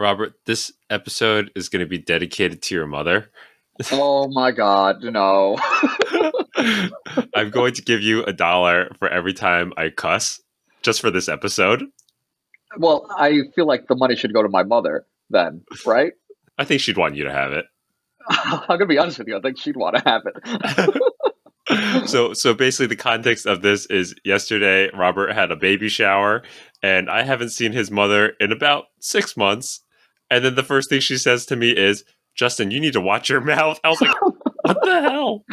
Robert, this episode is going to be dedicated to your mother. Oh my god, no. I'm going to give you $1 for every time I cuss, just for this episode. Well, I feel like the money should go to my mother then, right? I think she'd want you to have it. I'm going to be honest with you, I think she'd want to have it. So basically the context of this is yesterday Robert had a baby shower and I haven't seen his mother in about 6 months. And then the first thing she says to me is, Justin, you need to watch your mouth. I was like, what the hell?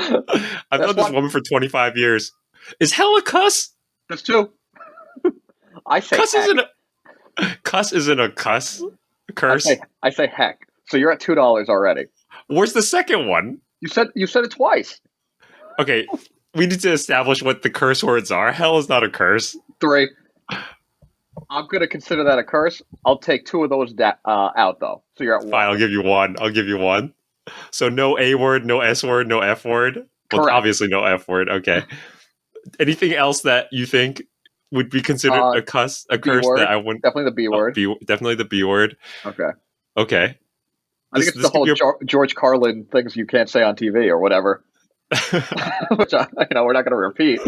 I've known this woman for 25 years. Is hell a cuss? That's two. I say cuss heck. Isn't a cuss? Curse? I say heck. So you're at $2 already. Where's the second one? You said it twice. Okay, we need to establish what the curse words are. Hell is not a curse. 3. I'm going to consider that a curse. I'll take 2 of those out, though. So you're at 1. Fine, I'll give you one. So no A word, no S word, no F word? Well, correct. Obviously no F word. Okay. Anything else that you think would be considered a curse word. that I wouldn't... Definitely the B word. Definitely the B word. Okay. I think it's the whole George Carlin things you can't say on TV or whatever. Which, we're not going to repeat.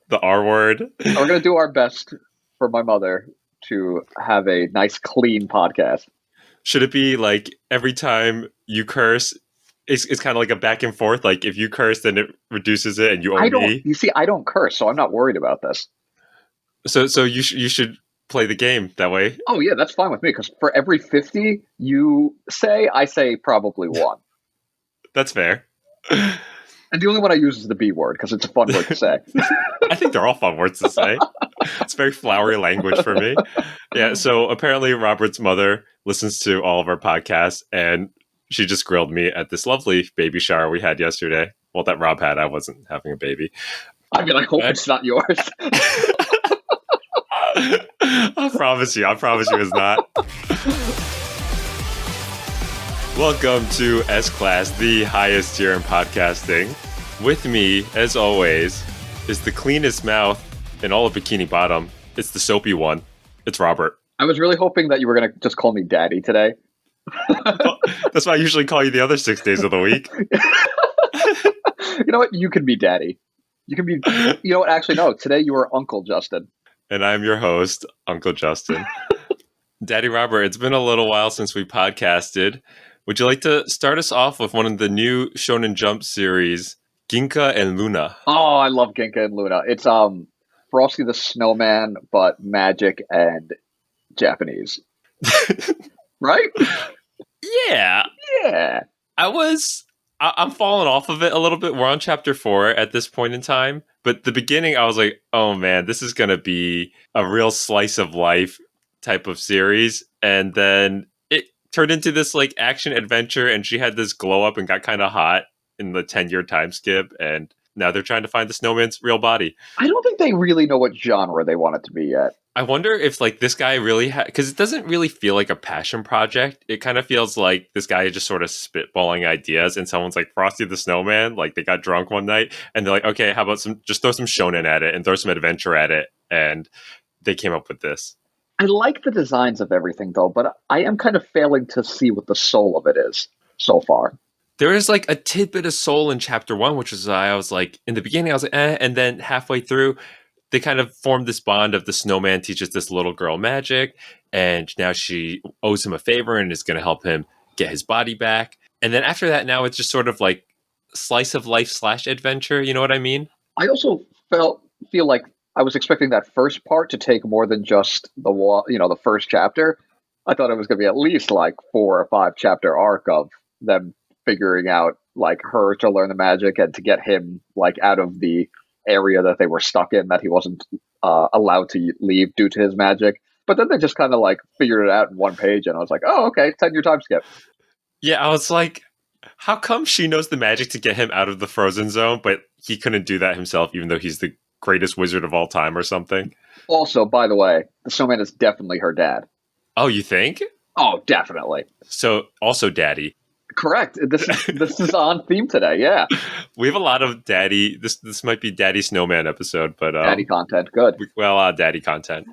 The R word. We're going to do our best for my mother to have a nice, clean podcast. Should it be like every time you curse, it's kind of like a back and forth? Like if you curse, then it reduces it and you owe me? You see, I don't curse, so I'm not worried about this. So you should play the game that way. Oh, yeah, that's fine with me, because for every 50 you say, I say probably 1. That's fair. And the only one I use is the B word, because it's a fun word to say. I think they're all fun words to say. It's very flowery language for me. Yeah, so apparently Robert's mother listens to all of our podcasts, and she just grilled me at this lovely baby shower we had yesterday. Well, that Rob had. I wasn't having a baby. I mean, I hope it's not yours. I promise you it's not. Welcome to S-Class, the highest tier in podcasting. With me, as always, is the cleanest mouth in all of Bikini Bottom. It's the soapy one. It's Robert. I was really hoping that you were going to just call me Daddy today. Well, that's why I usually call you the other 6 days of the week. You know what? You can be Daddy. You can be... You know what? Actually, no. Today you are Uncle Justin. And I'm your host, Uncle Justin. Daddy Robert, it's been a little while since we podcasted. Would you like to start us off with one of the new Shonen Jump series, Ginka and Luna? Oh, I love Ginka and Luna. It's Frosty the Snowman, but magic and Japanese. Right? Yeah. Yeah. I'm falling off of it a little bit. We're on chapter 4 at this point in time. But the beginning, I was like, oh man, this is going to be a real slice of life type of series. And then it turned into this like action adventure, and she had this glow up and got kind of hot in the 10-year time skip. And now they're trying to find the snowman's real body. I don't think they really know what genre they want it to be yet. I wonder if like this guy really because it doesn't really feel like a passion project. It kind of feels like this guy is just sort of spitballing ideas, and someone's like Frosty the Snowman, like they got drunk one night and they're like, okay, how about just throw some shonen at it and throw some adventure at it, and they came up with this. I like the designs of everything though, but I am kind of failing to see what the soul of it is so far. There is like a tidbit of soul in chapter 1, which is I was like in the beginning I was like and then halfway through they kind of formed this bond of the snowman teaches this little girl magic, and now she owes him a favor and is going to help him get his body back. And then after that, now it's just sort of like slice of life / adventure. You know what I mean? I also feel like I was expecting that first part to take more than just the first chapter. I thought it was going to be at least like 4 or 5 chapter arc of them figuring out like her to learn the magic and to get him like out of the area that they were stuck in, that he wasn't allowed to leave due to his magic. But then they just kind of like figured it out in 1 page, and I was like, oh, okay, 10-year time skip. Yeah, I was like, how come she knows the magic to get him out of the frozen zone, but he couldn't do that himself, even though he's the greatest wizard of all time or something? Also, by the way, the snowman is definitely her dad. Oh, you think? Oh, definitely. So, also daddy. Correct. This is on theme today. Yeah, We have a lot of daddy. This might be Daddy Snowman episode, but daddy content. Good. daddy content.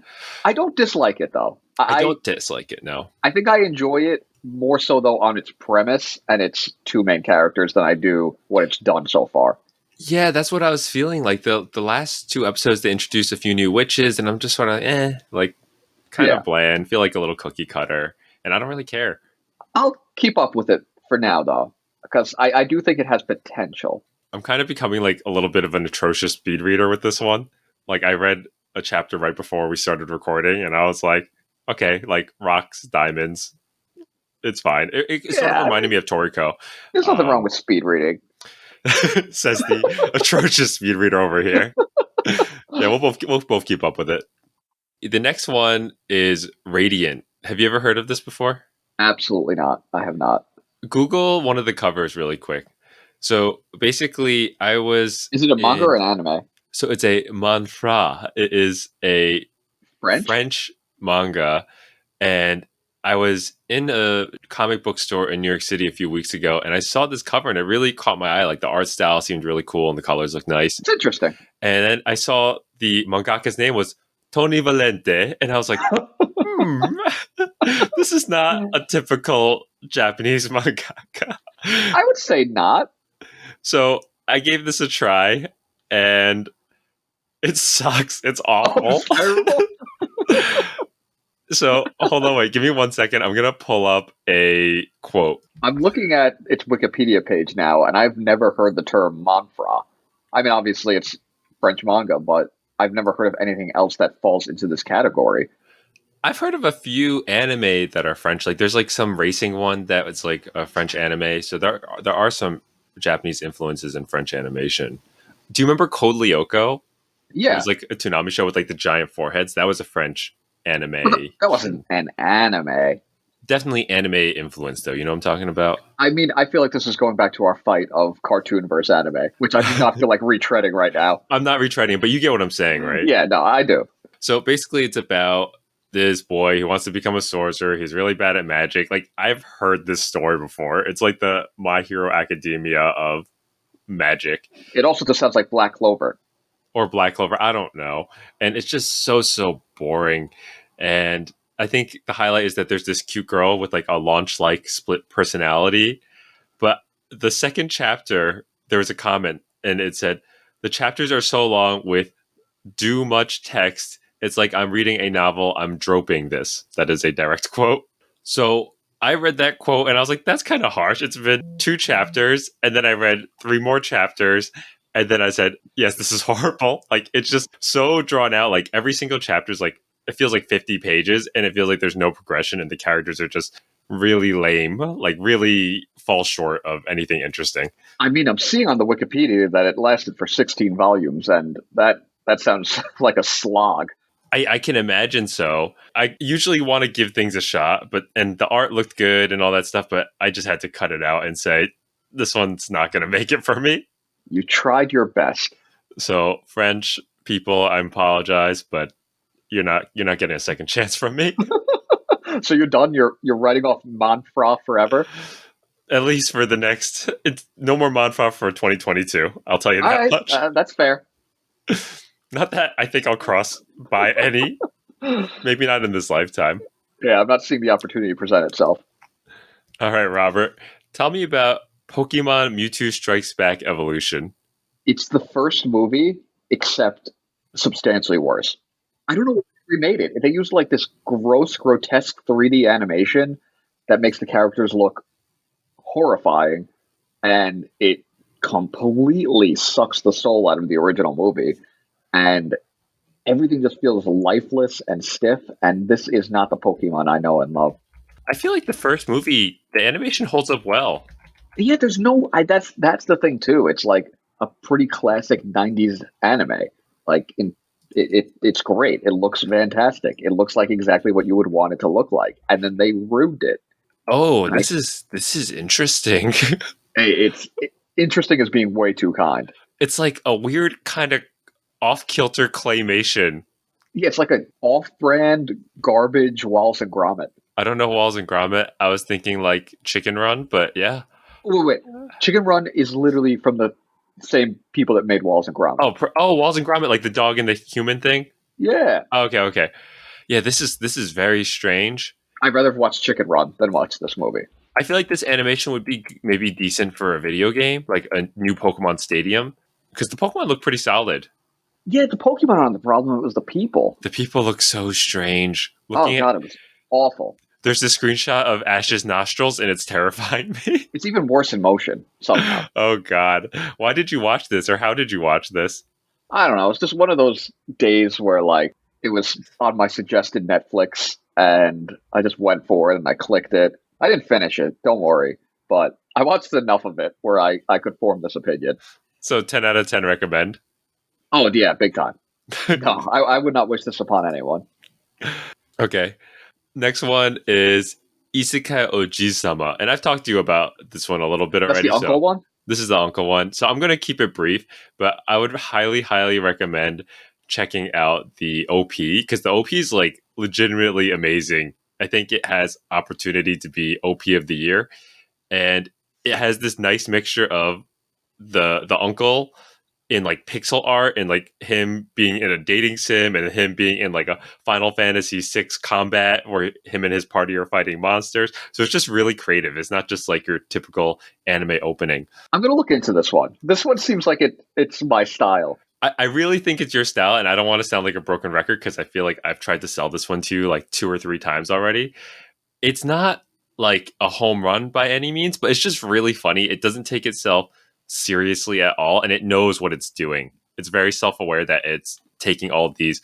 I don't dislike it though. I don't dislike it. No. I think I enjoy it more so though on its premise and its two main characters than I do what it's done so far. Yeah, that's what I was feeling. Like the last two episodes, they introduced a few new witches, and I'm just sort of like kind Yeah. of bland. Feel like a little cookie cutter, and I don't really care. I'll keep up with it for now though, because I do think it has potential. I'm kind of becoming like a little bit of an atrocious speed reader with this one. Like I read a chapter right before we started recording, and I was like, okay, like rocks, diamonds, it's fine. It sort of reminded me of Toriko. There's nothing wrong with speed reading. Says the atrocious speed reader over here. Yeah, we'll both keep up with it. The next one is Radiant. Have you ever heard of this before? Absolutely not. I have not. Google one of the covers really quick. So basically, I was. Is it a manga or an anime? So it's a manhwa. It is a French manga, and I was in a comic book store in New York City a few weeks ago, and I saw this cover, and it really caught my eye. Like the art style seemed really cool, and the colors looked nice. It's interesting. And then I saw the mangaka's name was Tony Valente, and I was like, this is not a typical Japanese mangaka. I would say not. So I gave this a try, and it sucks. It's awful. Terrible. So hold on, wait. Give me 1 second. I'm gonna pull up a quote. I'm looking at its Wikipedia page now, and I've never heard the term manhwa. I mean, obviously it's French manga, but I've never heard of anything else that falls into this category. I've heard of a few anime that are French. Like there's like some racing one that it's like a French anime. So there are some Japanese influences in French animation. Do you remember Code Lyoko? Yeah, it was like a Toonami show with like the giant foreheads. That was a French anime. That wasn't an anime. Definitely anime influence, though. You know what I'm talking about? I mean, I feel like this is going back to our fight of cartoon versus anime, which I do not feel like retreading right now. I'm not retreading, but you get what I'm saying, right? Yeah, no, I do. So basically, it's about this boy who wants to become a sorcerer. He's really bad at magic. Like, I've heard this story before. It's like the My Hero Academia of magic. It also just sounds like Black Clover. Or Black Clover. I don't know. And it's just so boring. And I think the highlight is that there's this cute girl with like a launch-like split personality. But the second chapter, there was a comment and it said, the chapters are so long with too much text. It's like I'm reading a novel. I'm dropping this. That is a direct quote. So I read that quote and I was like, that's kind of harsh. It's been 2 chapters. And then I read 3 more chapters. And then I said, yes, this is horrible. Like, it's just so drawn out. Like, every single chapter is like, it feels like 50 pages and it feels like there's no progression and the characters are just really lame, like really fall short of anything interesting. I mean, I'm seeing on the Wikipedia that it lasted for 16 volumes and that sounds like a slog. I can imagine so. I usually want to give things a shot, and the art looked good and all that stuff, but I just had to cut it out and say, this one's not going to make it for me. You tried your best. So French people, I apologize, but you're not getting a second chance from me. So you're done? You're writing off manhwa forever? At least for the next... It's no more manhwa for 2022. I'll tell you that much. That's fair. Not that I think I'll cross by any. Maybe not in this lifetime. Yeah, I'm not seeing the opportunity present itself. All right, Robert. Tell me about Pokemon Mewtwo Strikes Back Evolution. It's the first movie, except substantially worse. I don't know why they remade it. They used like this gross, grotesque 3D animation that makes the characters look horrifying, and it completely sucks the soul out of the original movie. And everything just feels lifeless and stiff, and this is not the Pokemon I know and love. I feel like the first movie, the animation holds up well. Yeah, there's no... that's the thing, too. It's like a pretty classic 90s anime. Like, it's great. It looks fantastic. It looks like exactly what you would want it to look like. And then they ruined it. Oh, this is interesting. It's interesting as being way too kind. It's like a weird kind of off-kilter claymation. Yeah, it's like an off-brand garbage Wallace and Gromit. I don't know Walls and Gromit. I was thinking like Chicken Run, but yeah. Wait. Chicken Run is literally from the same people that made Walls and Gromit. Oh, Walls and Gromit, like the dog and the human thing. Yeah. Oh, okay. Yeah, this is very strange. I'd rather watch Chicken Run than watch this movie. I feel like this animation would be maybe decent for a video game, like a new Pokemon Stadium, because the Pokemon look pretty solid. Yeah, the Pokemon aren't the problem. It was the people. The people look so strange. Oh god, it was awful. There's this screenshot of Ash's nostrils, and it's terrifying me. It's even worse in motion somehow. Oh god, why did you watch this, or how did you watch this? I don't know. It's just one of those days where like it was on my suggested Netflix, and I just went for it and I clicked it. I didn't finish it. Don't worry, but I watched enough of it where I could form this opinion. So 10 out of 10 recommend. Oh yeah, big time. No, I would not wish this upon anyone. Okay. Next one is Isekai Oujisama. And I've talked to you about this one a little bit That's already. the uncle one? This is the uncle one. So I'm going to keep it brief, but I would highly, highly recommend checking out the OP because the OP is like legitimately amazing. I think it has opportunity to be OP of the year. And it has this nice mixture of the uncle in like pixel art and like him being in a dating sim and him being in like a Final Fantasy VI combat where him and his party are fighting monsters. So it's just really creative. It's not just like your typical anime opening. I'm gonna look into this one. This one seems like it's my style. I really think it's your style, and I don't want to sound like a broken record because I feel like I've tried to sell this one to you like 2 or 3 times already. It's not like a home run by any means, but it's just really funny. It doesn't take itself seriously at all, and it knows what it's doing. It's very self-aware that it's taking all of these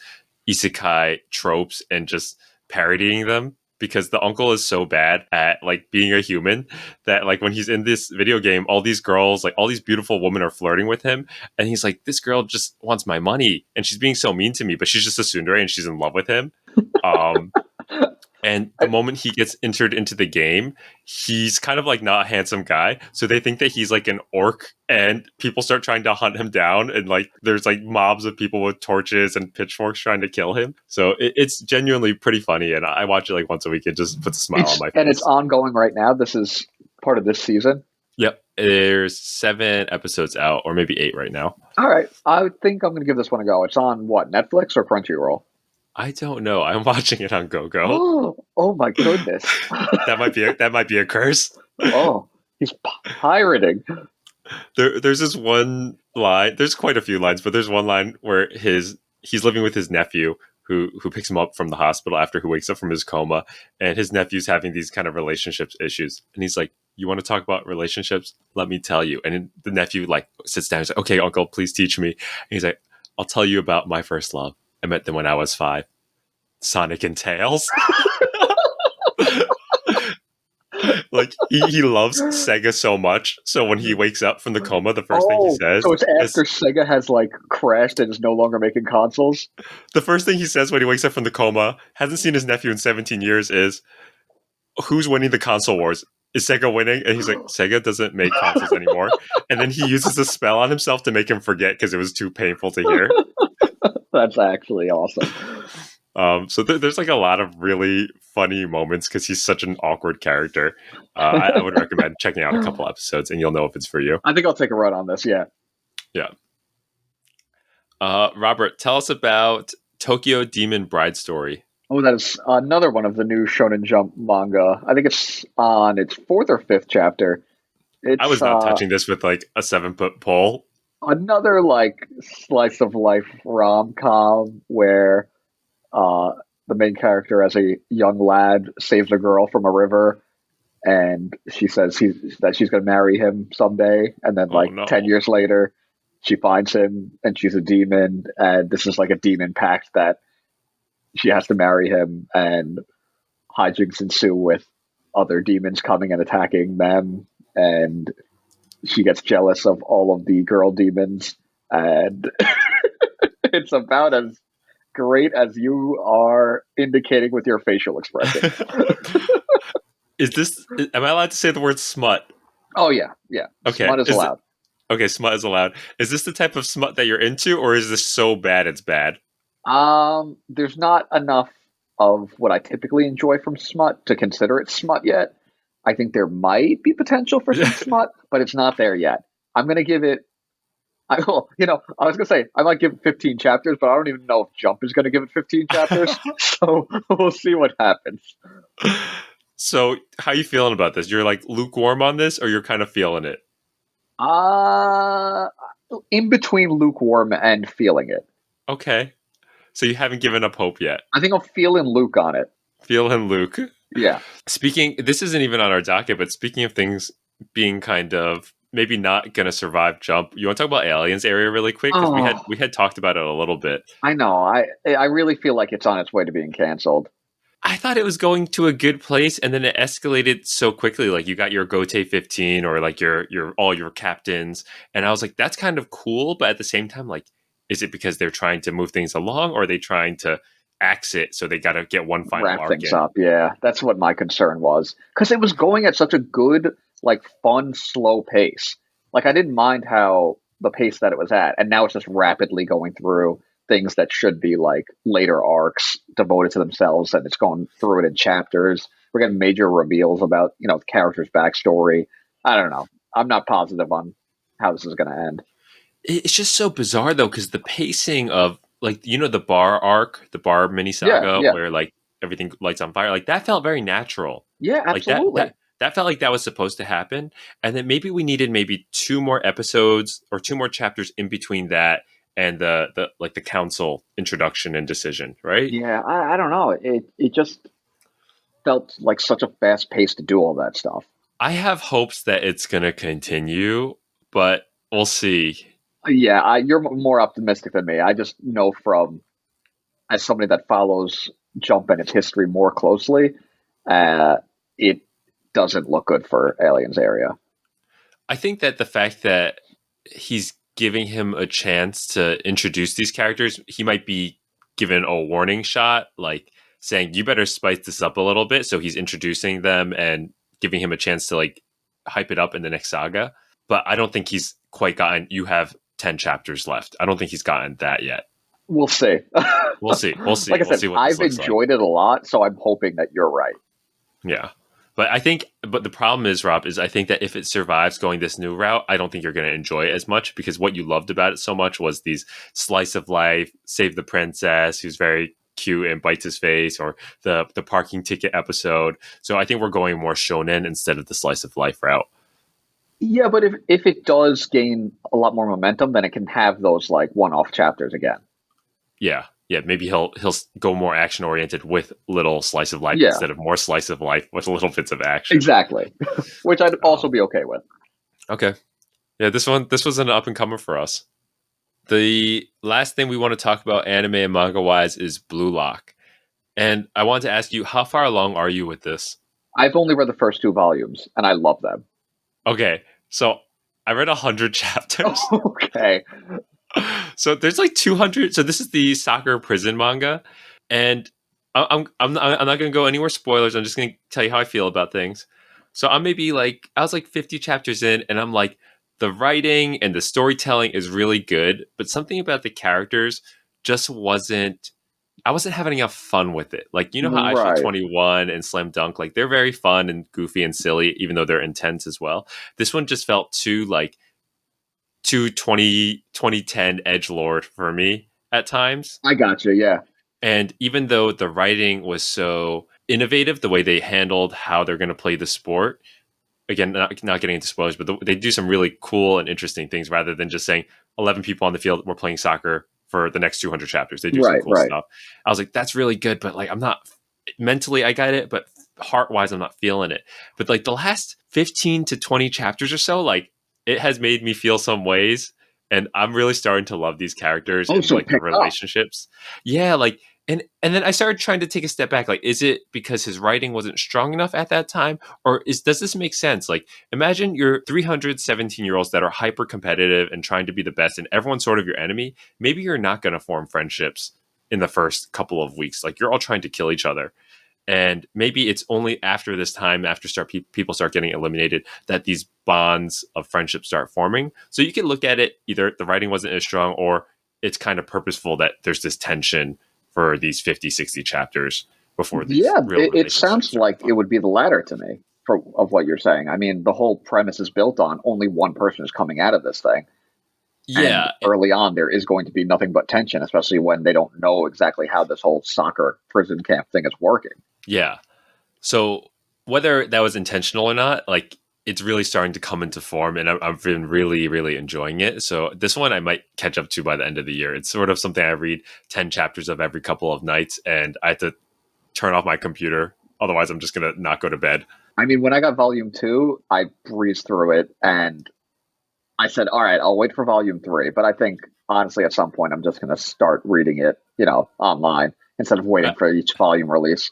isekai tropes and just parodying them because the uncle is so bad at like being a human that like when he's in this video game, all these girls, like all these beautiful women are flirting with him, and he's like, this girl just wants my money and she's being so mean to me, but she's just a tsundere and she's in love with him. And the moment he gets entered into the game, he's kind of like not a handsome guy. So they think that he's like an orc and people start trying to hunt him down. And like there's like mobs of people with torches and pitchforks trying to kill him. So it's genuinely pretty funny. And I watch it like once a week. It just puts a smile on my face. And it's ongoing right now. This is part of this season. Yep. There's 7 episodes out or maybe 8 right now. All right. I think I'm going to give this one a go. It's on what, Netflix or Crunchyroll? I don't know. I'm watching it on GoGo. Oh my goodness. that might be a curse. Oh, he's pirating. There's this one line. There's quite a few lines, but there's one line where he's living with his nephew who picks him up from the hospital after he wakes up from his coma, and his nephew's having these kind of relationships issues, and he's like, "You want to talk about relationships? Let me tell you." And the nephew like sits down. He's like, "Okay, uncle, please teach me." And he's like, "I'll tell you about my first love. I met them when I was 5. Sonic and Tails." Like he loves Sega so much. So when he wakes up from the coma, the first thing he says, so it's after Sega has like crashed and is no longer making consoles. The first thing he says when he wakes up from the coma, hasn't seen his nephew in 17 years, is, "Who's winning the console wars? Is Sega winning?" And he's like, "Sega doesn't make consoles anymore." And then he uses a spell on himself to make him forget because it was too painful to hear. That's actually awesome. So there's like a lot of really funny moments because he's such an awkward character. I would recommend checking out a couple episodes and you'll know if it's for you. I think I'll take a run on this. Yeah. Robert, tell us about Tokyo Demon Bride Story. Oh, that is another one of the new Shonen Jump manga. I think it's on its 4th or 5th chapter. I was not touching this with like a 7-foot pole. Another like slice of life rom-com where the main character, as a young lad, saves a girl from a river, and she says that she's going to marry him someday, and then 10 years later, she finds him, and she's a demon, and this is like a demon pact that she has to marry him, and hijinks ensue with other demons coming and attacking them, and she gets jealous of all of the girl demons, and it's about as great as you are indicating with your facial expression. Am I allowed to say the word smut? Oh yeah. Okay. Smut is allowed. Okay, smut is allowed. Is this the type of smut that you're into, or is this so bad it's bad? There's not enough of what I typically enjoy from smut to consider it smut yet. I think there might be potential for some smut, but it's not there yet. I'm gonna give it. I will, I was gonna say I might give it 15 chapters, but I don't even know if Jump is gonna give it 15 chapters. So we'll see what happens. So, how you feeling about this? You're like lukewarm on this, or you're kind of feeling it? Uh in between lukewarm and feeling it. Okay. So you haven't given up hope yet. I think I'm feeling Luke on it. Feeling Luke. Yeah. Speaking, this isn't even on our docket, but speaking of things being kind of maybe not going to survive Jump, you want to talk about Aliens area really quick? Because we had talked about it a little bit. I know. I really feel like it's on its way to being canceled. I thought it was going to a good place, and then it escalated so quickly. Like you got your Gote 15 or like your all your captains, and I was like, that's kind of cool, but at the same time, like, is it because they're trying to move things along, or are they trying to axe it so they got to get one final Wrap arc things in? up. Yeah, that's what my concern was because it was going at such a good, like, fun, slow pace. Like I didn't mind how the pace that it was at, and now it's just rapidly going through things that should be like later arcs devoted to themselves, and it's going through it in chapters. We're getting major reveals about the character's backstory. I don't know. I'm not positive on how this is going to end. It's just so bizarre though, because the pacing of like the bar arc, the bar mini Yeah, saga, yeah, where like everything lights on fire, like that felt very natural. yeah. Like that Absolutely. that felt like that was supposed to happen, and then maybe we needed maybe two more episodes or two more chapters in between that and the like the council introduction and decision, right? Yeah, I don't know. It just felt like such a fast pace to do all that stuff. I have hopes that it's gonna continue, but we'll see. Yeah, you're more optimistic than me. I just know from as somebody that follows Jump and its history more closely, uh, it doesn't look good for Aliens area. I think that the fact that he's giving him a chance to introduce these characters, he might be given a warning shot, like saying, you better spice this up a little bit. So he's introducing them and giving him a chance to like hype it up in the next saga. But I don't think he's quite gotten, you have 10 chapters left. I don't think he's gotten that yet. We'll see. We'll see. We'll see. Like I We'll said, see what I've this looks like. enjoyed it a lot, so I'm hoping that you're right. Yeah. But the problem is, Rob, is I think that if it survives going this new route, I don't think you're going to enjoy it as much because what you loved about it so much was these slice of life, save the princess, who's very cute and bites his face, or the parking ticket episode. So I think we're going more shonen instead of the slice of life route. Yeah, but if it does gain a lot more momentum, then it can have those like one-off chapters again. Yeah. Yeah, maybe he'll go more action oriented with little slice of life Yeah, instead of more slice of life with little bits of action. exactly. Which I'd also be okay with. Okay. Yeah, this was an up and comer for us. The last thing we want to talk about anime and manga wise is Blue Lock. And I wanted to ask you, how far along are you with this? I've only read the first 2 volumes, and I love them. Okay, so I read 100 chapters. Okay. So there's like 200. So this is the soccer prison manga, and I'm not going to go any more spoilers. I'm just going to tell you how I feel about things. So I was like 50 chapters in, and I'm like, the writing and the storytelling is really good, but something about the characters just wasn't. I wasn't having enough fun with it. Like, you know how I feel Right. 21 and Slam Dunk, like they're very fun and goofy and silly, even though they're intense as well. This one just felt too like too 2010 edge lord for me at times. I got you. Yeah. And even though the writing was so innovative, the way they handled how they're going to play the sport, again, not getting into spoilers, but they do some really cool and interesting things rather than just saying 11 people on the field, we're playing soccer for the next 200 chapters. They do some Right. cool Right. stuff. I was like, that's really good, but like, I'm not mentally, I got it, but heart wise, I'm not feeling it. But like the last 15 to 20 chapters or so, like it has made me feel some ways. And I'm really starting to love these characters Oh, and so like the picked up. relationships. Yeah, like and then I started trying to take a step back. Like, is it because his writing wasn't strong enough at that time, or does this make sense? Like, imagine you're 317-year-olds that are hyper competitive and trying to be the best, and everyone's sort of your enemy. Maybe you're not going to form friendships in the first couple of weeks. Like, you're all trying to kill each other, and maybe it's only after this time, after people start getting eliminated, that these bonds of friendship start forming. So you can look at it either the writing wasn't as strong, or it's kind of purposeful that there's this tension for these 50, 60 chapters. before these Yeah, real it relationships sounds start to like it form. would be the latter to me of what you're saying. I mean, the whole premise is built on only one person is coming out of this thing. And Yeah, early on, there is going to be nothing but tension, especially when they don't know exactly how this whole soccer prison camp thing is working. yeah. So whether that was intentional or not, like it's really starting to come into form, and I've been really, really enjoying it. So this one I might catch up to by the end of the year. It's sort of something I read 10 chapters of every couple of nights, and I have to turn off my computer. Otherwise, I'm just gonna not go to bed. I mean, when I got volume two, I breezed through it and I said, all right, I'll wait for volume three. But I think, honestly, at some point, I'm just going to start reading it, online instead of waiting I, for each volume release.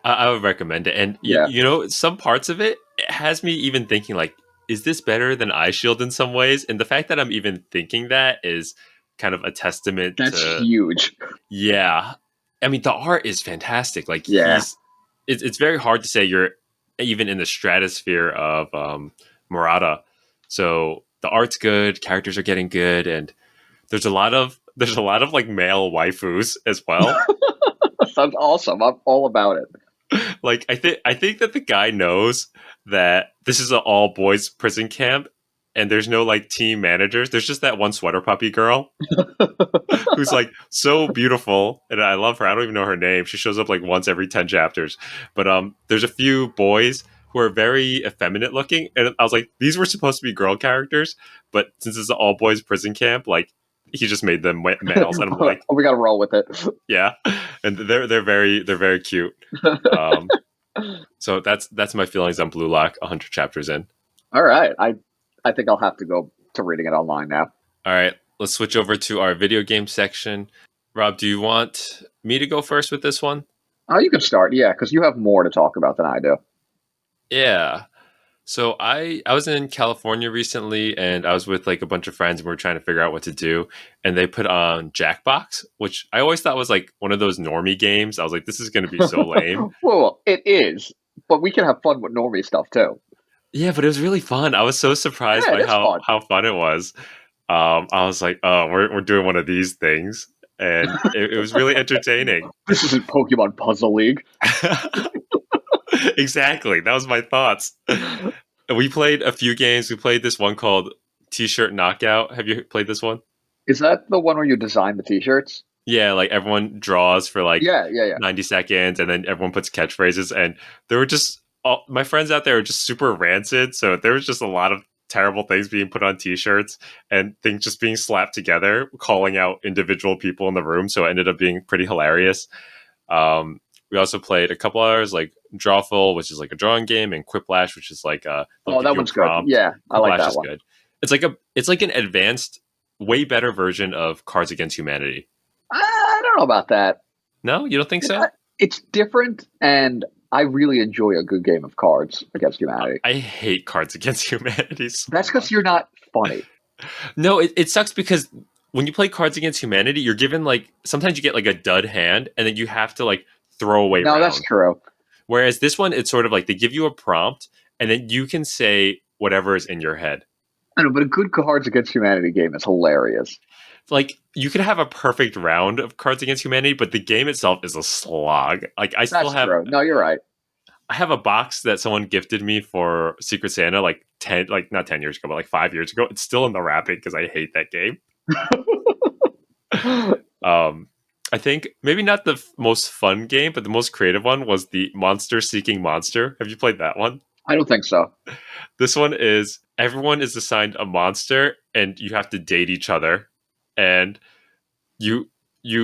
I would recommend it, and Yeah. some parts of it has me even thinking like, is this better than Eye Shield in some ways? And the fact that I'm even thinking that is kind of a testament That's to huge. yeah. I mean, the art is fantastic. Like Yeah. it's very hard to say you're even in the stratosphere of Murata. So the art's good, characters are getting good, and there's a lot of like male waifus as well. Sounds awesome. I'm all about it. Like I think that the guy knows that this is an all boys prison camp, and there's no like team managers. There's just that one sweater puppy girl who's like so beautiful, and I love her. I don't even know her name. She shows up like once every 10 chapters. But there's a few boys who are very effeminate looking, and I was like, these were supposed to be girl characters, but since it's an all boys prison camp, like he just made them males, and I'm like, We got to roll with it. yeah, and they're very cute. Um, so that's my feelings on Blue Lock. 100 chapters in. All right. I think I'll have to go to reading it online now. All right, let's switch over to our video game section. Rob, do you want me to go first with this one? Oh, you can start. Yeah, because you have more to talk about than I do. Yeah. So I was in California recently, and I was with like a bunch of friends, and we were trying to figure out what to do. And they put on Jackbox, which I always thought was like one of those normie games. I was like, this is going to be so lame. Well, it is, but we can have fun with normie stuff too. Yeah, but it was really fun. I was so surprised Yeah, by it's how fun. how fun it was. I was like, oh, we're doing one of these things, and it was really entertaining. This isn't Pokemon Puzzle League. Exactly, that was my thoughts. We played a few games. We played this one called T-shirt Knockout. Have you played this one? Is that the one where you design the T-shirts? Yeah, like everyone draws for like Yeah. 90 seconds, and then everyone puts catchphrases, and there were just my friends out there were just super rancid, so there was just a lot of terrible things being put on t-shirts and things just being slapped together, calling out individual people in the room, so it ended up being pretty hilarious. We also played a couple hours like Drawful, which is like a drawing game, and Quiplash, which is like they'll Oh, give that you a one's good. prompt. Yeah, I like Quiplash that is one. good. It's like an advanced, way better version of Cards Against Humanity. I don't know about that. No, you don't think so? It's different, and I really enjoy a good game of Cards Against Humanity. I hate Cards Against Humanity. So That's because you're not funny. No, it sucks because when you play Cards Against Humanity, you're given like sometimes you get like a dud hand, and then you have to like throw away No, round. that's true. Whereas this one, it's sort of like they give you a prompt, and then you can say whatever is in your head. I know, but a good Cards Against Humanity game is hilarious. Like you could have a perfect round of Cards Against Humanity, but the game itself is a slog. Like I still That's have, true. No, you're right. I have a box that someone gifted me for Secret Santa like 10, like not 10 years ago, but like 5 years ago. It's still in the wrapping because I hate that game. I think maybe not the most fun game, but the most creative one was the Monster Seeking Monster. Have you played that one? I don't think so. This one is everyone is assigned a monster, and you have to date each other, and you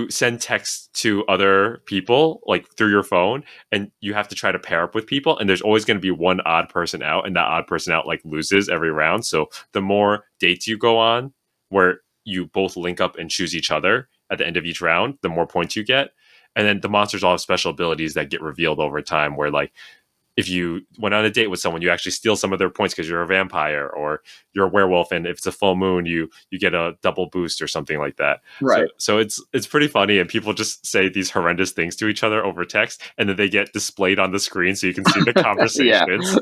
send texts to other people like through your phone, and you have to try to pair up with people, and there's always going to be one odd person out, and that odd person out like loses every round. So the more dates you go on where you both link up and choose each other at the end of each round, the more points you get. And then the monsters all have special abilities that get revealed over time, where like if you went on a date with someone, you actually steal some of their points because you're a vampire or you're a werewolf, and if it's a full moon, you get a double boost or something like that. Right. So it's pretty funny, and people just say these horrendous things to each other over text, and then they get displayed on the screen so you can see the conversations.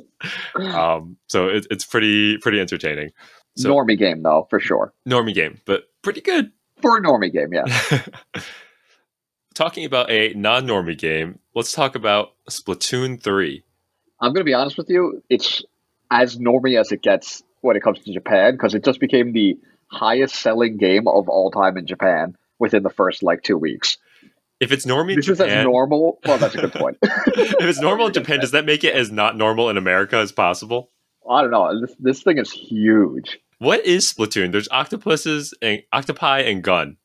So it's pretty entertaining. So, normie game, though, for sure. normie game, but pretty good. For a normie game, yeah. talking about a non-normie game, let's talk about Splatoon 3. I'm going to be honest with you. It's as normie as it gets when it comes to Japan because it just became the highest selling game of all time in Japan within the first like 2 weeks. If it's normie in This is as Japan, normal. Well, that's a good point. if it's normal in Japan, does that make it as not normal in America as possible? I don't know. This thing is huge. What is Splatoon? There's octopuses and octopi and gun.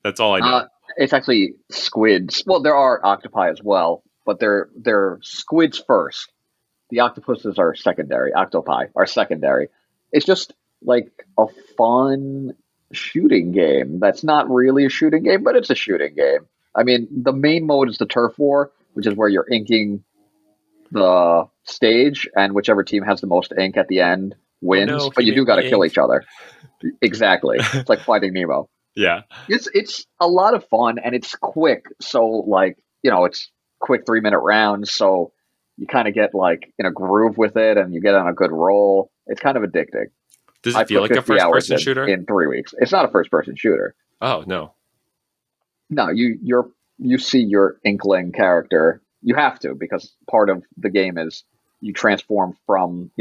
That's all I know. It's actually squids. Well, there are octopi as well, but they're squids first. The octopuses are secondary. Octopi are secondary. It's just like a fun shooting game. That's not really a shooting game, but it's a shooting game. I mean, the main mode is the turf war, which is where you're inking the stage, and whichever team has the most ink at the end wins. no, but he you do made got to me kill ink. each other. Exactly. It's like Finding Nemo. Yeah. It's a lot of fun and it's quick. So like, it's quick 3-minute rounds. So you kind of get like in a groove with it and you get on a good roll. It's kind of addicting. Does I it feel put like a 50 hours first-person shooter? in 3 weeks. It's not a first person shooter. Oh, no. No, you see your inkling character. You have to because part of the game is you transform from,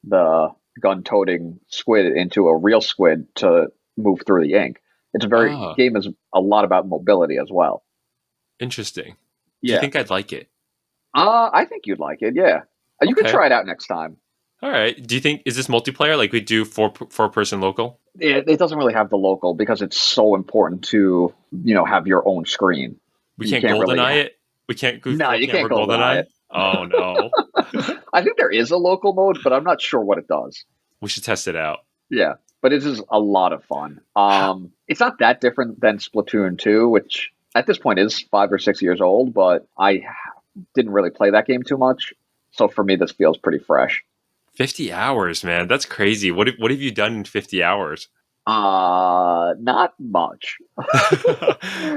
the gun-toting squid into a real squid to move through the ink. Oh, Game is a lot about mobility as well. interesting. Do you Yeah. think I'd like it? I think you'd like it. Yeah. You could Okay. try it out next time. All right. Do you think, is this multiplayer? Like we do four-person local? It doesn't really have the local because it's so important to, have your own screen. We You can't can't really GoldenEye it? We can't goof No, the you can't camera GoldenEye GoldenEye? it. Oh, no. I think there is a local mode, but I'm not sure what it does. We should test it out. Yeah, but it is a lot of fun. It's not that different than Splatoon 2, which at this point is 5 or 6 years old, but I didn't really play that game too much. So for me, this feels pretty fresh. 50 hours, man. That's crazy. What have you done in 50 hours? Not much.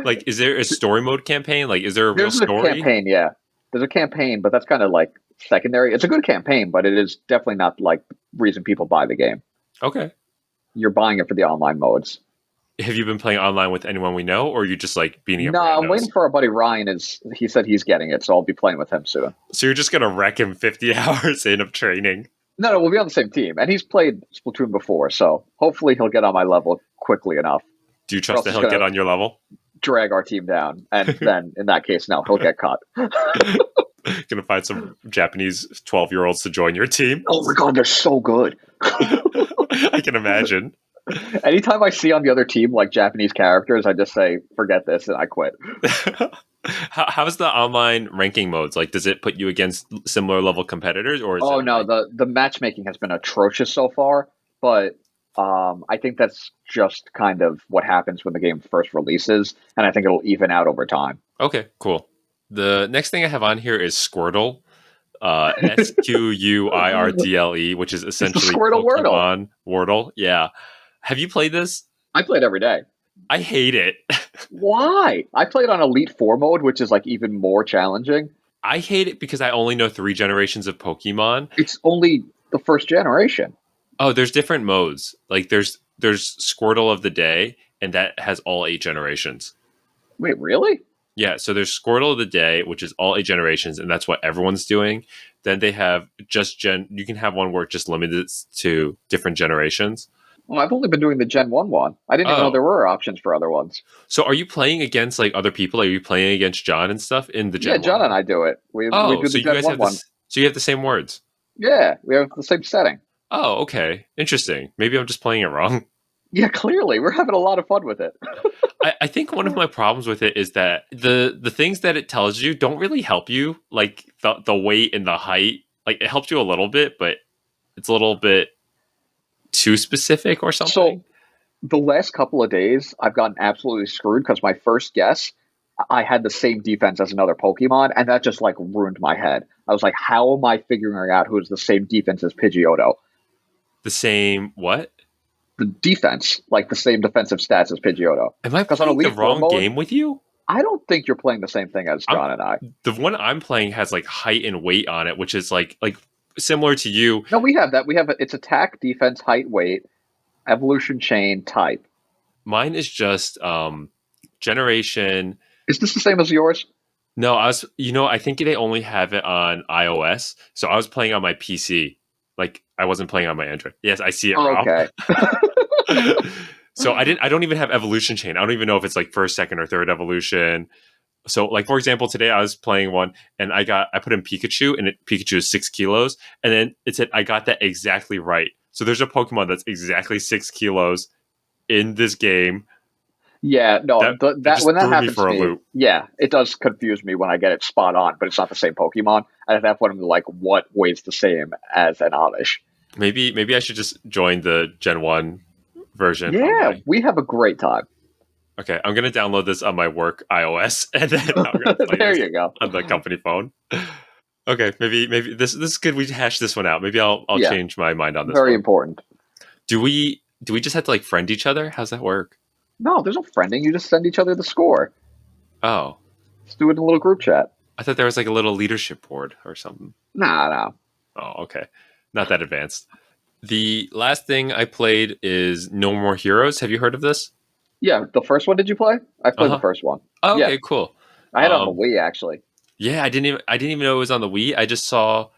Like, is there a story mode campaign? Like, is there a real There's a story? campaign, yeah. There's a campaign, but that's kind of like secondary. It's a good campaign, but it is definitely not like reason people buy the game. Okay. You're buying it for the online modes. Have you been playing online with anyone we know, or are you just like beating up No, I'm randos? waiting for our buddy Ryan. He said he's getting it, so I'll be playing with him soon. So you're just gonna wreck him 50 hours in of training? No, we'll be on the same team, and he's played Splatoon before, so hopefully he'll get on my level quickly enough. Do you trust else that he's he'll get gonna- on your level? Drag our team down, and then in that case, no, he'll get cut. Gonna find some Japanese 12-year-olds to join your team? Oh my god, they're so good. I can imagine. Anytime I see on the other team like Japanese characters, I just say, "Forget this," and I quit. How's the online ranking modes? Like, does it put you against similar level competitors, or is Oh it no, like- the matchmaking has been atrocious so far, but I think that's just kind of what happens when the game first releases, and I think it'll even out over time. Okay, cool. The next thing I have on here is Squirtle. Squirtle, which is essentially Squirtle Wordle. Pokemon Wordle. Yeah. Have you played this? I play it every day. I hate it. Why? I played on Elite Four mode, which is like even more challenging. I hate it because I only know 3 generations of Pokemon. It's only the first generation. Oh, there's different modes. Like there's Squirtle of the Day, and that has all 8 generations. Wait, really? Yeah, so there's Squirtle of the Day, which is all 8 generations, and that's what everyone's doing. Then they have you can have one where it just limits to different generations. Well, I've only been doing the Gen 1 one. I didn't even know Oh. there were options for other ones. So are you playing against like other people? Are you playing against John and stuff in the Gen Yeah, John 1? and I do it. We Oh, do so the you Gen guys 1 have one. so you have the same words. Yeah, we have the same setting. Oh, okay. Interesting. Maybe I'm just playing it wrong. Yeah, clearly. We're having a lot of fun with it. I think one of my problems with it is that the things that it tells you don't really help you. Like the weight and the height. Like it helps you a little bit, but it's a little bit too specific or something. So the last couple of days, I've gotten absolutely screwed because my first guess, I had the same defense as another Pokemon, and that just like ruined my head. I was like, how am I figuring out who's the same defense as Pidgeotto? The same what? The defense, like the same defensive stats as Pidgeotto. Am I 'Cause on playing the Elite Four wrong mode- game with you? I don't think you're playing the same thing as John and I. The one I'm playing has like height and weight on it, which is like similar to you. No, we have that. It's attack, defense, height, weight, evolution chain, type. Mine is just generation, Is this the same as yours? No, I think they only have it on iOS. So I was playing on my PC. Like I wasn't playing on my Android. Yes, I see it, Rob. Okay. So I don't even have evolution chain. I don't even know if it's like first, second, or third evolution. So like for example, today I was playing one and I put in Pikachu and Pikachu is 6 kilos, and then it said I got that exactly right. So there's a Pokemon that's exactly 6 kilos in this game. Yeah, no, That that just when that threw me happens for to a me, loop. yeah, it does confuse me when I get it spot on, but it's not the same Pokemon. And at that point, I'm like, what weighs the same as an Amish? Maybe I should just join the Gen 1 version on Yeah, my. we have a great time. Okay, I'm gonna download this on my work iOS, and then I'm gonna play There this you go. on the company phone. Okay, maybe this is good. We hash this one out. Maybe I'll Yeah, change my mind on this very one. important. Do we just have to like friend each other? How's that work? No, there's no friending. You just send each other the score. Oh, Just do it in a little group chat. I thought there was like a little leadership board or something. Nah, nah. Oh, okay, not that advanced. The last thing I played is No More Heroes. Have you heard of this? Yeah, the first one did you play? I Uh played the huh. first one. Oh, Yeah, okay, cool. I had it on the Um, Wii actually. Yeah, I didn't even know it was on the Wii. I just saw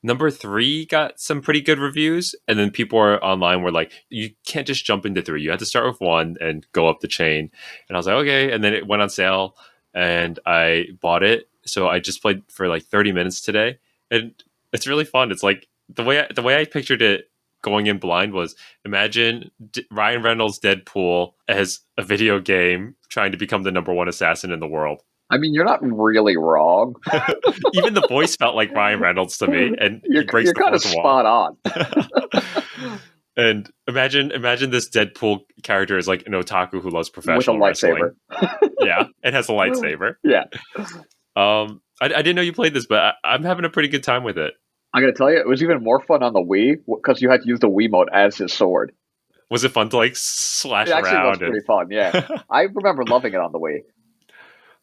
number 3 got some pretty good reviews, and then people are online were like, you can't just jump into 3. You have to start with 1 and go up the chain. And I was like, okay. And then it went on sale, and I bought it. So I just played for like 30 minutes today, and it's really fun. It's like the way I pictured it going in blind was imagine Ryan Reynolds Deadpool as a video game trying to become the number one assassin in the world. I mean, you're not really wrong. Even the voice felt like Ryan Reynolds to me, and he breaks You're the kind of fourth wall. spot on. And imagine this Deadpool character is like an otaku who loves With a professional lightsaber. wrestling. Yeah, and has a lightsaber. Yeah. I didn't know you played this, but I'm having a pretty good time with it. I gotta tell you, it was even more fun on the Wii because you had to use the Wiimote as his sword. Was it fun to like slash It actually was around and? pretty fun, yeah. I remember loving it on the Wii.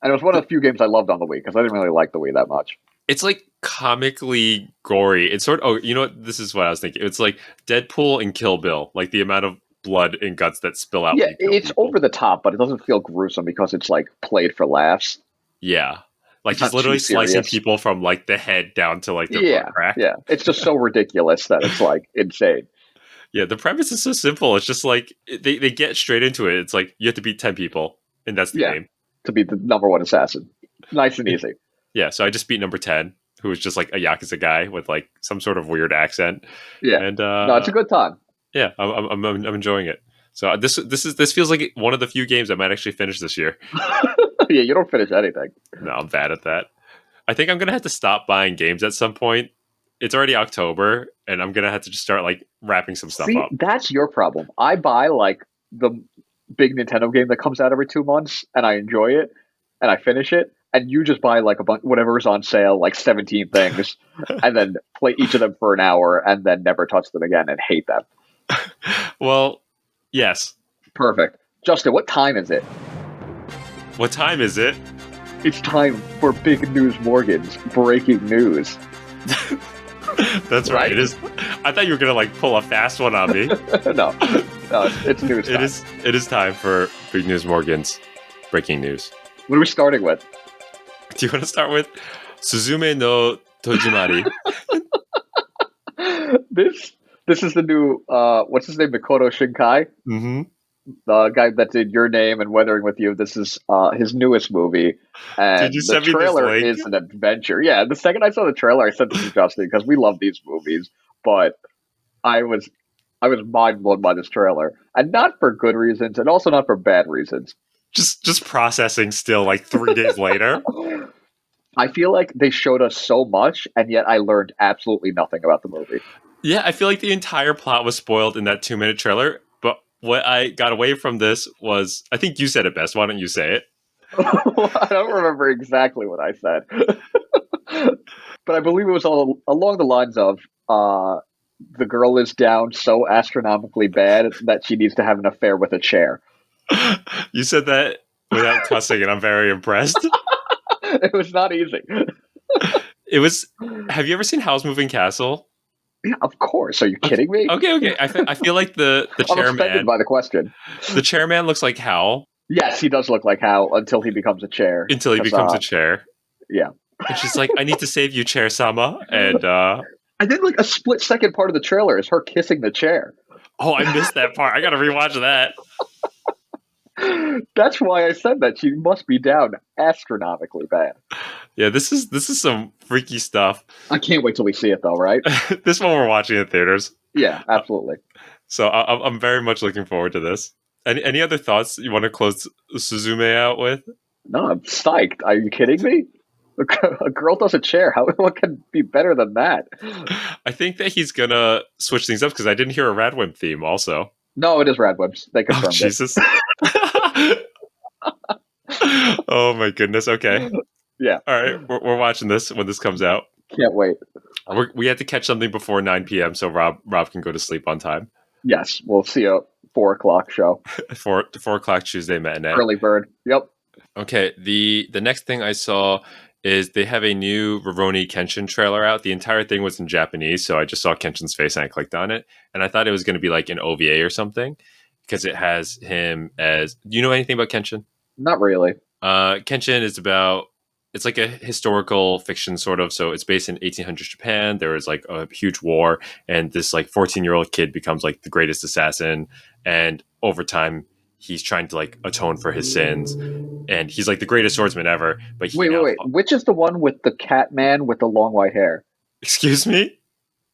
And it was one of the few games I loved on the Wii because I didn't really like the Wii that much. It's like comically gory. It's sort of, oh, you know what? This is what I was thinking. It's like Deadpool and Kill Bill, like the amount of blood and guts that spill out Yeah, when you kill it's people. over the top, but it doesn't feel gruesome because it's like played for laughs. Yeah. Like It's he's not literally too slicing serious. people from like the head down to like their Yeah, butt crack. yeah. It's just so ridiculous that it's like insane. Yeah, the premise is so simple. It's just like they get straight into it. It's like you have to beat 10 people, and that's the Yeah. game. To be the number one assassin. Nice and easy. Yeah, so I just beat number 10, who was just like a Yakuza guy with like some sort of weird accent. Yeah. And No, it's a good time. yeah, I'm enjoying it. So this feels like one of the few games I might actually finish this year. Yeah, you don't finish anything. No, I'm bad at that. I think I'm gonna have to stop buying games at some point. It's already October, and I'm gonna have to just start like wrapping some stuff See, up. that's your problem. I buy like the big Nintendo game that comes out every 2 months, and I enjoy it, and I finish it, and you just buy like a bunch, whatever's on sale, like 17 things, and then play each of them for an hour, and then never touch them again and hate them. Well, yes. Perfect. Justin, what time is it? What time is it? It's time for Big News Morgan's breaking news. That's right. Right? It is. I thought you were gonna like pull a fast one on me. no, it's news time. It is time for Big News Morgan's breaking news. What are we starting with? Do you want to start with Suzume no Tojimari? This is the new what's his name, Mikoto Shinkai, Mm-hmm. the guy that did Your Name and Weathering with You. This is his newest movie, and Did you the send me this trailer link? is an adventure. Yeah, the second I saw the trailer, I sent it to Justin because we love these movies, but I was mind blown by this trailer, and not for good reasons, and also not for bad reasons. Just processing still like 3 days later. I feel like they showed us so much, and yet I learned absolutely nothing about the movie. Yeah, I feel like the entire plot was spoiled in that 2-minute trailer. But what I got away from this was, I think you said it best. Why don't you say it? I don't remember exactly what I said, but I believe it was all along the lines of the girl is down so astronomically bad that she needs to have an affair with a chair. You said that without cussing, and I'm very impressed. It was not easy. It was. Have you ever seen Howl's Moving Castle? Yeah, of course. Are you kidding me? Okay. I feel like the I'm offended chairman. by the question. The chairman looks like Howl, Yes, he does look like Hal until he becomes a chair. Until he 'Cause, becomes a chair. yeah. And she's like, I need to save you, Chair Sama. And I think like a split second part of the trailer is her kissing the chair. oh, I missed that part. I gotta rewatch that. That's why I said that she must be down astronomically bad. Yeah, this is some freaky stuff. I can't wait till we see it though, right? This one we're watching in theaters. Yeah, absolutely. So I'm very much looking forward to this. Any other thoughts you want to close Suzume out with? No, I'm psyched. Are you kidding me? A girl does a chair. What can be better than that? I think that he's gonna switch things up because I didn't hear a Radwimp theme also. No, it is Radwimps. They Oh, confirmed it. Jesus. Oh, my goodness. Okay. Yeah. All right. We're watching this when this comes out. Can't wait. We have to catch something before 9 p.m. so Rob can go to sleep on time. Yes, we'll see a 4 o'clock show. 4 o'clock Tuesday matinee. Early bird. Yep. Okay. The next thing I saw is they have a new Rurouni Kenshin trailer out. The entire thing was in Japanese, so I just saw Kenshin's face and I clicked on it. And I thought it was going to be like an OVA or something because it has him as... Do you know anything about Kenshin? Not really. Kenshin is about... It's like a historical fiction sort of. So it's based in 1800s Japan. There was like a huge war and this like 14-year-old kid becomes like the greatest assassin. And over time, he's trying to like atone for his sins. And he's like the greatest swordsman ever. But Wait. Which is the one with the cat man with the long white hair? Excuse me?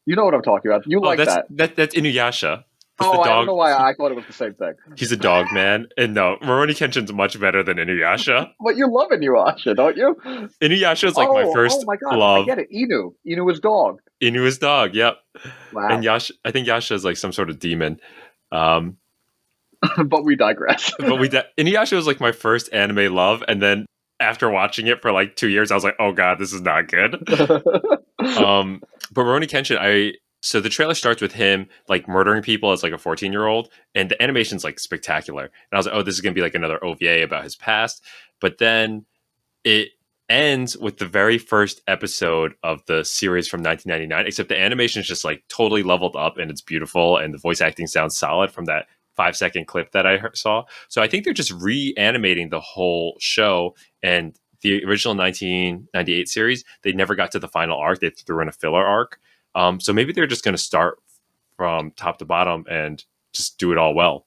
You know what I'm talking about. You like that. That's Inuyasha. Oh, I don't know why I thought it was the same thing. He's a dog man. And no, Rurouni Kenshin's much better than Inuyasha. But you love Inuyasha, don't you? Inuyasha is like my first Oh my god, love. I get it. Inu is dog. Inu is dog, yep. Wow. And I think Yasha is like some sort of demon. But we digress. Inuyasha was like my first anime love, and then after watching it for like 2 years, I was like, oh god, this is not good. But Rurouni Kenshin, so the trailer starts with him like murdering people as like a 14-year-old, and the animation's like spectacular. And I was like, oh, this is gonna be like another OVA about his past. But then it ends with the very first episode of the series from 1999, except the animation is just like totally leveled up and it's beautiful, and the voice acting sounds solid from that 5-second clip that I saw. So I think they're just reanimating the whole show. And the original 1998 series, they never got to the final arc. They threw in a filler arc. So maybe they're just going to start from top to bottom and just do it all well.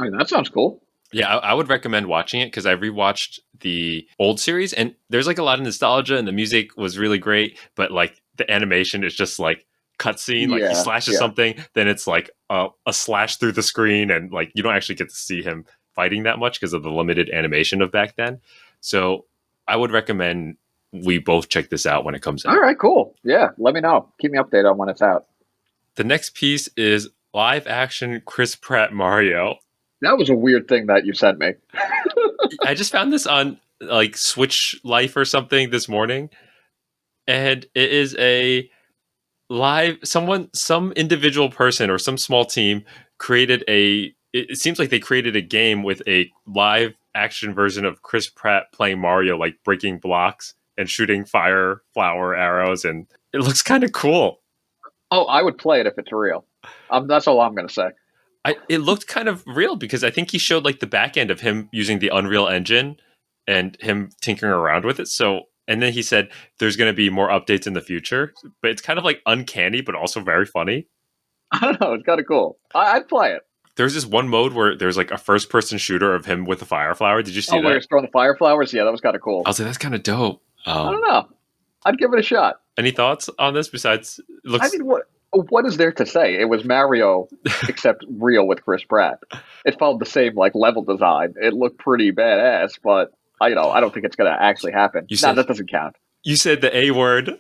I mean, that sounds cool. Yeah, I would recommend watching it because I rewatched the old series and there's like a lot of nostalgia and the music was really great, but like the animation is just like cutscene, like he slashes something, then it's like a slash through the screen and like you don't actually get to see him fighting that much because of the limited animation of back then. So I would recommend we both check this out when it comes out. All right, cool. Yeah, let me know. Keep me updated on when it's out. The next piece is live action Chris Pratt Mario. That was a weird thing that you sent me. I just found this on like Switch Life or something this morning. And it is a live, some individual person or some small team created it seems like they created a game with a live action version of Chris Pratt playing Mario, like breaking blocks and shooting fire flower arrows. And it looks kind of cool. Oh, I would play it if it's real. That's all I'm going to say. It looked kind of real because I think he showed like the back end of him using the Unreal Engine and him tinkering around with it. So, and then he said there's going to be more updates in the future, but it's kind of like uncanny, but also very funny. I don't know. It's kind of cool. I'd play it. There's this one mode where there's like a first person shooter of him with a fire flower. Did you see that? Where he's throwing the fire flowers? Yeah, that was kind of cool. I was like, that's kind of dope. I don't know. I'd give it a shot. Any thoughts on this besides it looks... I mean, what is there to say? It was Mario, except real with Chris Pratt. It followed the same like level design. It looked pretty badass, but I don't think it's going to actually happen. That doesn't count. You said the A word.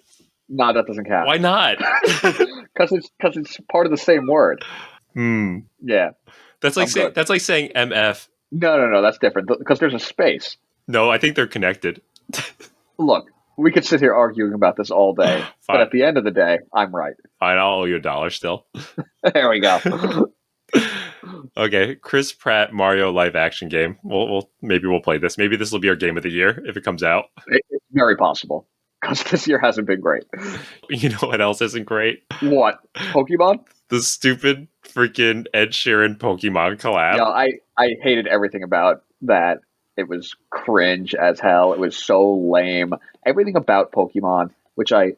No, that doesn't count. Why not? Because it's part of the same word. Yeah. That's like saying MF. No, that's different because there's a space. No, I think they're connected. Look, we could sit here arguing about this all day, but at the end of the day, I'm right. Fine, I'll owe you $1 still. There we go. Okay, Chris Pratt Mario live action game. Maybe we'll play this. Maybe this will be our game of the year if it comes out. It's very possible because this year hasn't been great. You know what else isn't great? What? Pokemon? The stupid freaking Ed Sheeran Pokemon collab. Yeah, I hated everything about that it was cringe as hell. It was so lame. Everything about Pokemon, which I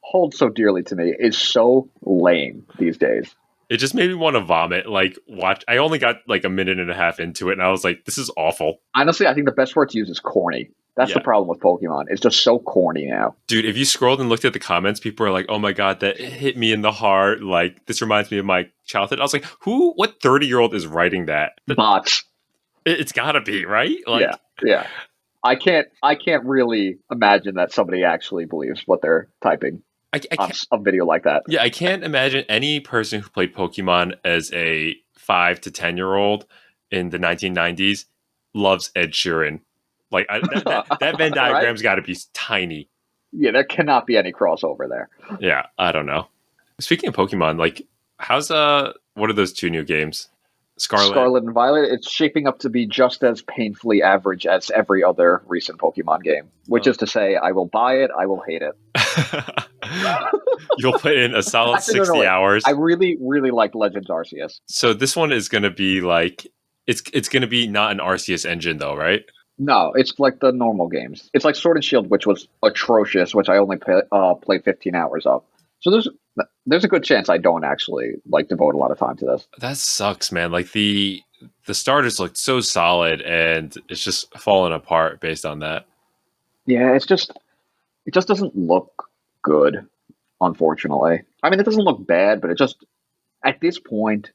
hold so dearly to me, is so lame these days. It just made me want to vomit. I only got like a minute and a half into it, and I was like, this is awful. Honestly, I think the best word to use is corny. That's the problem with Pokemon. It's just so corny now. Dude, if you scrolled and looked at the comments, people are like, oh my God, that hit me in the heart. Like, this reminds me of my childhood. I was like, what 30-year-old is writing that? Bots. It's gotta be, right? Like, yeah. I can't really imagine that somebody actually believes what they're typing on a video like that. Yeah, I can't imagine any person who played Pokemon as a 5 to 10-year-old in the 1990s loves Ed Sheeran. Like, that Venn diagram's got to be tiny. Yeah, there cannot be any crossover there. Yeah, I don't know. Speaking of Pokemon, like, what are those 2 new games? Scarlet and Violet. It's shaping up to be just as painfully average as every other recent Pokemon game, which is to say, I will buy it, I will hate it. You'll put in a solid 60 hours. I really, really like Legends Arceus. So this one is going to be like, it's going to be not an Arceus engine though, right? No, it's like the normal games. It's like Sword and Shield, which was atrocious, which I only played 15 hours of. So there's a good chance I don't actually devote a lot of time to this. That sucks, man. Like the starters looked so solid, and it's just falling apart based on that. Yeah, it just doesn't look good, unfortunately. I mean, it doesn't look bad, but it just, at this point,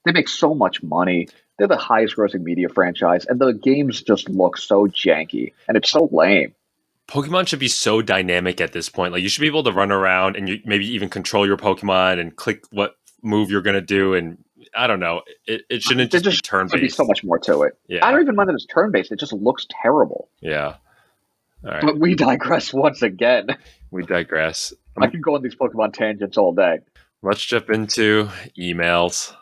they make so much money. They're the highest grossing media franchise, and the games just look so janky, and it's so lame. Pokemon should be so dynamic at this point. Like, you should be able to run around and you maybe even control your Pokemon and click what move you're going to do. And I don't know. It shouldn't just be turn-based. There'd be so much more to it. Yeah. I don't even mind that it's turn-based. It just looks terrible. Yeah. All right. But we digress once again. We digress. I can go on these Pokemon tangents all day. Let's jump into emails.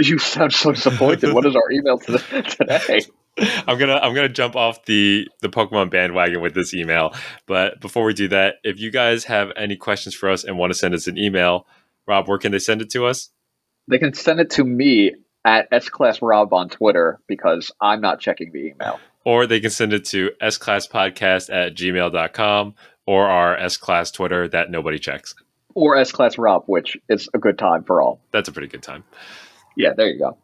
You sound so disappointed. What is our email today? I'm gonna jump off the Pokemon bandwagon with this email. But before we do that, if you guys have any questions for us and want to send us an email, Rob, where can they send it to us? They can send it to me at sclassrob on Twitter because I'm not checking the email. Or they can send it to sclasspodcast@gmail.com or our sclass Twitter that nobody checks. Or sclassrob, which is a good time for all. That's a pretty good time. Yeah, there you go.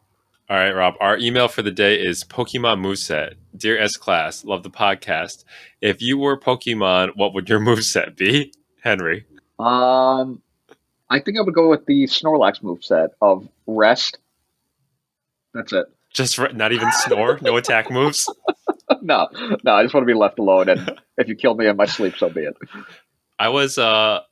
All right, Rob, our email for the day is Pokemon Moveset. Dear S-Class, love the podcast. If you were Pokemon, what would your moveset be? Henry. I think I would go with the Snorlax moveset of Rest. That's it. Just not even snore? No attack moves? No, I just want to be left alone, and if you kill me in my sleep, so be it. I was a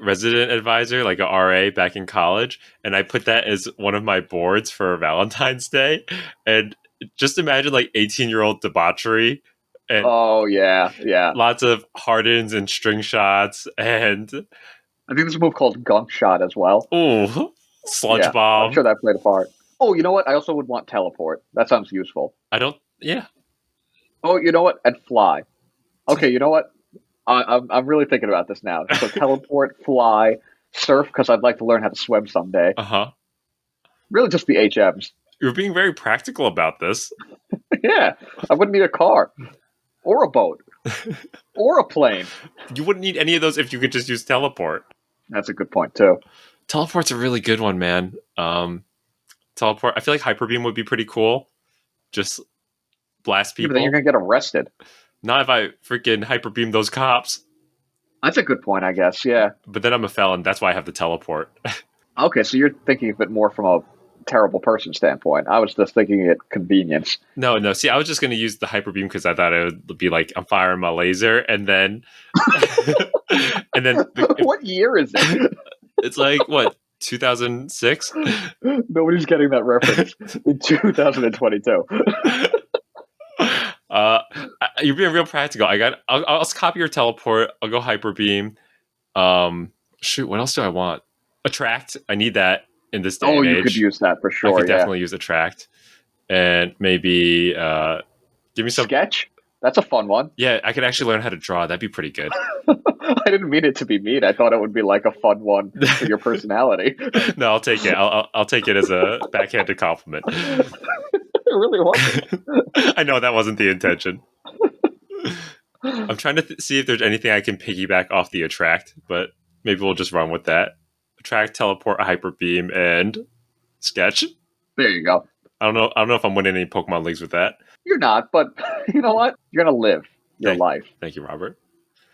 resident advisor, like a RA back in college, and I put that as one of my boards for Valentine's Day. And just imagine like 18-year-old debauchery. And oh yeah. Lots of hardens and string shots, and I think there's a move called Gunk Shot as well. Ooh, Sludge Bomb. I'm sure that played a part. Oh, you know what? I also would want Teleport. That sounds useful. Yeah. Oh, you know what? And Fly. Okay, you know what? I'm really thinking about this now. So Teleport, Fly, Surf, because I'd like to learn how to swim someday. Uh-huh. Really just the HMs. You're being very practical about this. Yeah. I wouldn't need a car. Or a boat. Or a plane. You wouldn't need any of those if you could just use Teleport. That's a good point, too. Teleport's a really good one, man. Teleport. I feel like Hyper Beam would be pretty cool. Just blast people. Yeah, but then you're going to get arrested. Not if I freaking Hyper Beam those cops. That's a good point, I guess, yeah. But then I'm a felon. That's why I have the Teleport. Okay, so you're thinking of it more from a terrible person standpoint. I was just thinking it convenience. No. See, I was just going to use the Hyper Beam because I thought it would be like, I'm firing my laser, and then... What year is it? It's like, what, 2006? Nobody's getting that reference in 2022. You're being real practical. I'll copy your Teleport. I'll go Hyper Beam. Shoot, what else do I want? Attract. I need that in this day and age. You could use that for sure. I could definitely use Attract. And maybe give me some... Sketch? That's a fun one. Yeah, I could actually learn how to draw. That'd be pretty good. I didn't mean it to be mean. I thought it would be like a fun one for your personality. No, I'll take it. I'll take it as a backhanded compliment. really wasn't. I know that wasn't the intention. I'm trying to see if there's anything I can piggyback off the attract, but maybe we'll just run with that. Attract, teleport, hyper beam, and sketch. There you go. I don't know if I'm winning any Pokemon leagues with that. You're not, but you know what? You're gonna live your life. Thank you, Robert.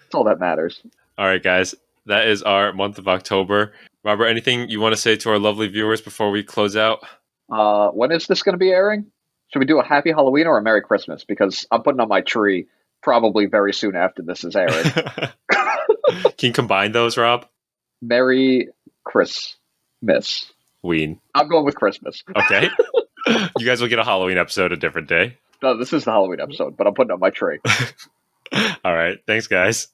That's all that matters. All right, guys. That is our month of October. Robert, anything you want to say to our lovely viewers before we close out? When is this going to be airing? Should we do a Happy Halloween or a Merry Christmas? Because I'm putting on my tree probably very soon after this is airing. Can you combine those, Rob? Merry Christmas. Ween. I'm going with Christmas. Okay. You guys will get a Halloween episode a different day. No, this is the Halloween episode, but I'm putting on my tree. All right. Thanks, guys.